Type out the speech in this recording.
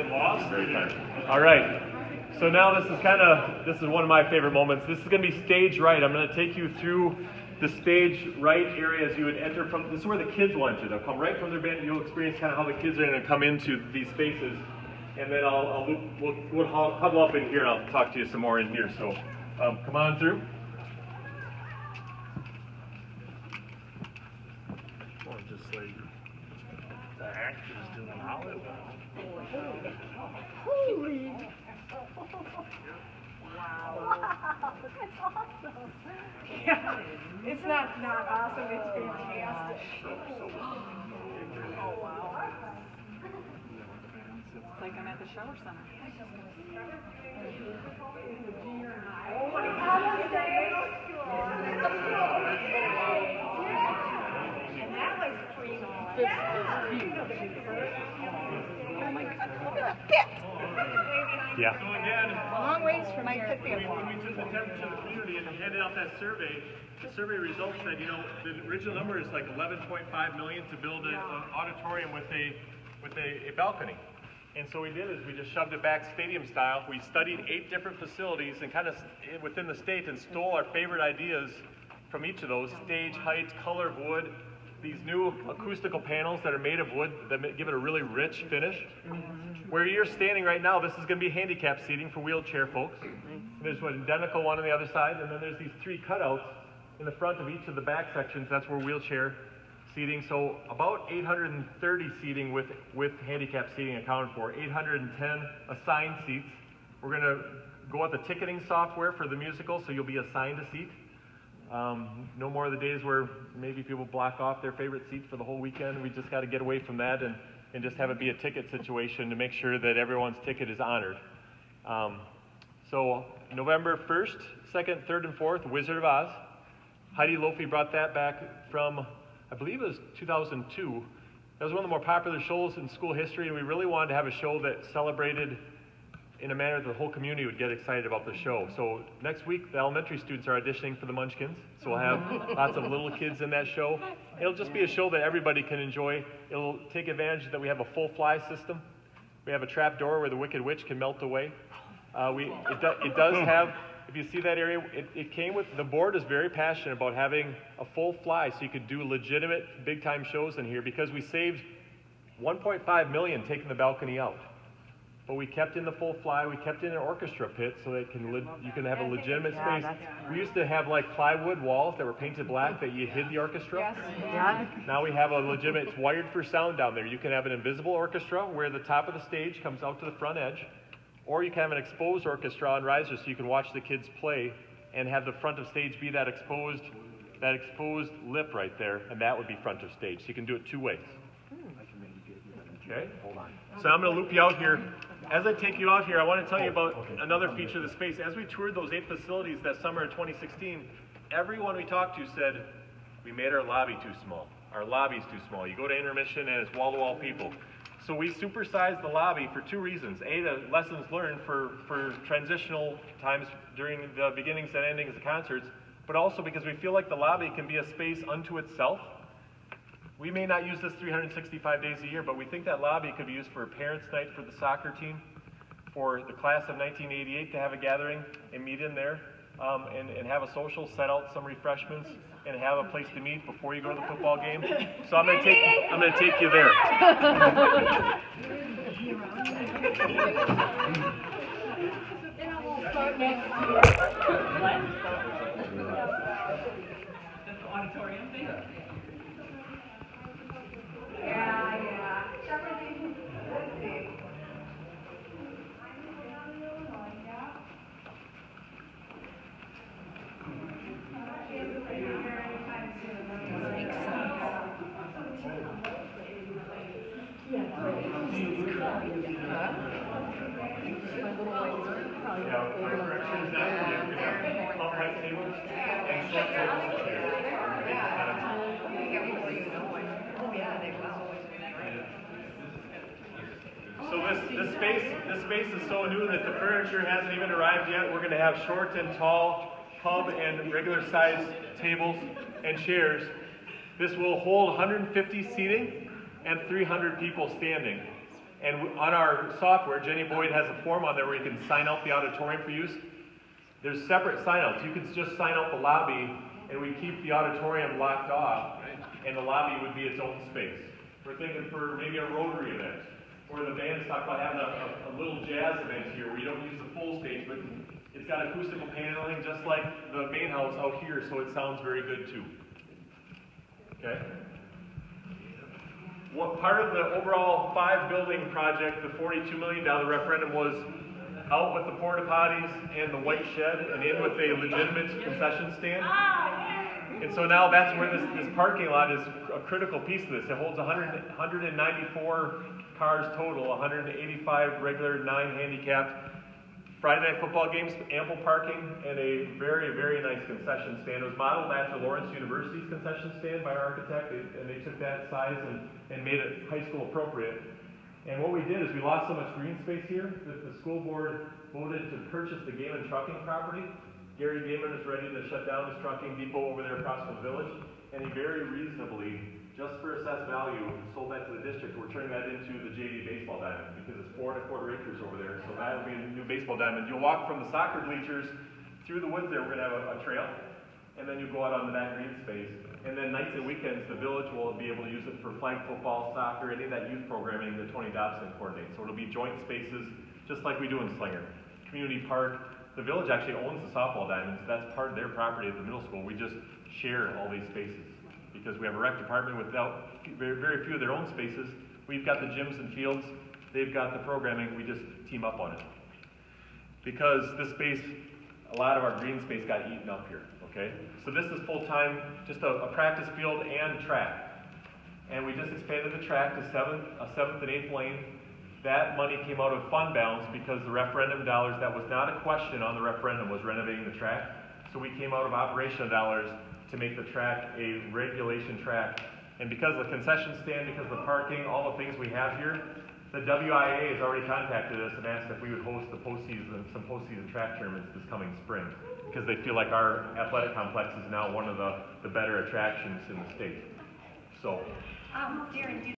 get lost? All right. So now this is one of my favorite moments. This is going to be stage right. I'm going to take you through the stage right area as you would enter from. This is where the kids want you. They'll come right from their band. You'll experience kind of how the kids are going to come into these spaces, and then we'll huddle up in here, and I'll talk to you some more in here. So come on through. Just like the actors doing Hollywood. Holy! Wow. That's awesome. Yeah. It's not awesome, it's fantastic. Oh, wow. It's like I'm at the shower center. Oh my God, and that was pretty cool. This is beautiful. Oh my God, look at the pit. Yeah. So again, Long ways from my pit. when we took the temperature of the community and handed out that survey, the survey results said, the original number is like 11.5 million to build an auditorium with a balcony. And so we did is we just shoved it back stadium style. We studied 8 different facilities and kind of within the state and stole our favorite ideas from each of those: stage height, color of wood, these new acoustical panels that are made of wood that give it a really rich finish. Where you're standing right now, this is going to be handicap seating for wheelchair folks. There's an identical one on the other side, and then there's these 3 cutouts in the front of each of the back sections. That's where wheelchair seating. So about 830 seating with handicap seating accounted for. 810 assigned seats. We're going to go with the ticketing software for the musical, so you'll be assigned a seat. No more of the days where maybe people block off their favorite seat for the whole weekend. We just got to get away from that and just have it be a ticket situation to make sure that everyone's ticket is honored. So November 1st, 2nd, 3rd, and 4th, Wizard of Oz. Heidi Lofi brought that back from, I believe it was 2002. That was one of the more popular shows in school history, and we really wanted to have a show that celebrated in a manner that the whole community would get excited about the show. So next week, the elementary students are auditioning for the Munchkins. So we'll have lots of little kids in that show. It'll just be a show that everybody can enjoy. It'll take advantage that we have a full fly system. We have a trap door where the Wicked Witch can melt away. It does have, if you see that area, it came with, the board is very passionate about having a full fly so you could do legitimate big time shows in here, because we saved 1.5 million taking the balcony out. But we kept in the full fly, we kept in an orchestra pit so that you can have a legitimate space. We used to have like plywood walls that were painted black that you hid the orchestra. Yes. Yeah. Now we have a legitimate, it's wired for sound down there. You can have an invisible orchestra where the top of the stage comes out to the front edge, or you can have an exposed orchestra on risers so you can watch the kids play and have the front of stage be that exposed lip right there, and that would be front of stage. So you can do it 2 ways. Okay? Hold on. So I'm going to loop you out here. As I take you out here, I want to tell you about another feature of the space. As we toured those 8 facilities that summer of 2016, everyone we talked to said, we made our lobby too small. Our lobby's too small. You go to intermission and it's wall-to-wall people. So we supersized the lobby for 2 reasons. A, the lessons learned for transitional times during the beginnings and endings of concerts, but also because we feel like the lobby can be a space unto itself. We may not use this 365 days a year, but we think that lobby could be used for a parents' night for the soccer team, for the class of 1988 to have a gathering and meet in there, and have a social, set out some refreshments, and have a place to meet before you go to the football game. So I'm going to take you there. That's the auditorium thing? Yeah. So this space is so new that the furniture hasn't even arrived yet. We're going to have short and tall pub and regular sized tables and chairs. This will hold 150 seating and 300 people standing. And on our software, Jenny Boyd has a form on there where you can sign out the auditorium for use. There's separate sign-outs. You can just sign out the lobby, and we keep the auditorium locked off, and the lobby would be its own space. We're thinking for maybe a Rotary event, or the band's talked about having a little jazz event here where you don't use the full stage, but it's got acoustical paneling just like the main house out here, so it sounds very good too. Okay? What part of the overall 5-building project, the $42 million referendum, was out with the porta potties and the white shed and in with a legitimate concession stand. And so now that's where this parking lot is a critical piece of this. It holds 194 cars total, 185 regular, 9 handicapped. Friday night football games, ample parking, and a very, very nice concession stand. It was modeled after Lawrence University's concession stand by our architect, and they took that size and made it high school appropriate. And what we did is we lost so much green space here that the school board voted to purchase the Gaiman trucking property. Gary Gaiman is ready to shut down his trucking depot over there across from the village, and he very reasonably, just for assessed value, sold that to the district. We're turning that into the JV baseball diamond because it's 4 1/4 acres over there, so that'll be a new baseball diamond. You'll walk from the soccer bleachers through the woods there. We're going to have a trail, and then you go out onto that green space. And then nights and weekends, the village will be able to use it for flag football, soccer, any of that youth programming that Tony Dobson coordinates. So it'll be joint spaces, just like we do in Slinger. Community park. The village actually owns the softball diamonds. That's part of their property at the middle school. We just share all these spaces because we have a rec department without very, very few of their own spaces. We've got the gyms and fields. They've got the programming. We just team up on it. Because this space, a lot of our green space got eaten up here. Okay, so this is full-time, just a practice field and track. And we just expanded the track to a 7th and 8th lane. That money came out of fund balance because the referendum dollars, that was not a question on the referendum, was renovating the track. So we came out of operational dollars to make the track a regulation track. And because of the concession stand, because of the parking, all the things we have here, the WIA has already contacted us and asked if we would host some postseason track tournaments this coming spring, because they feel like our athletic complex is now one of the better attractions in the state. So. Darren,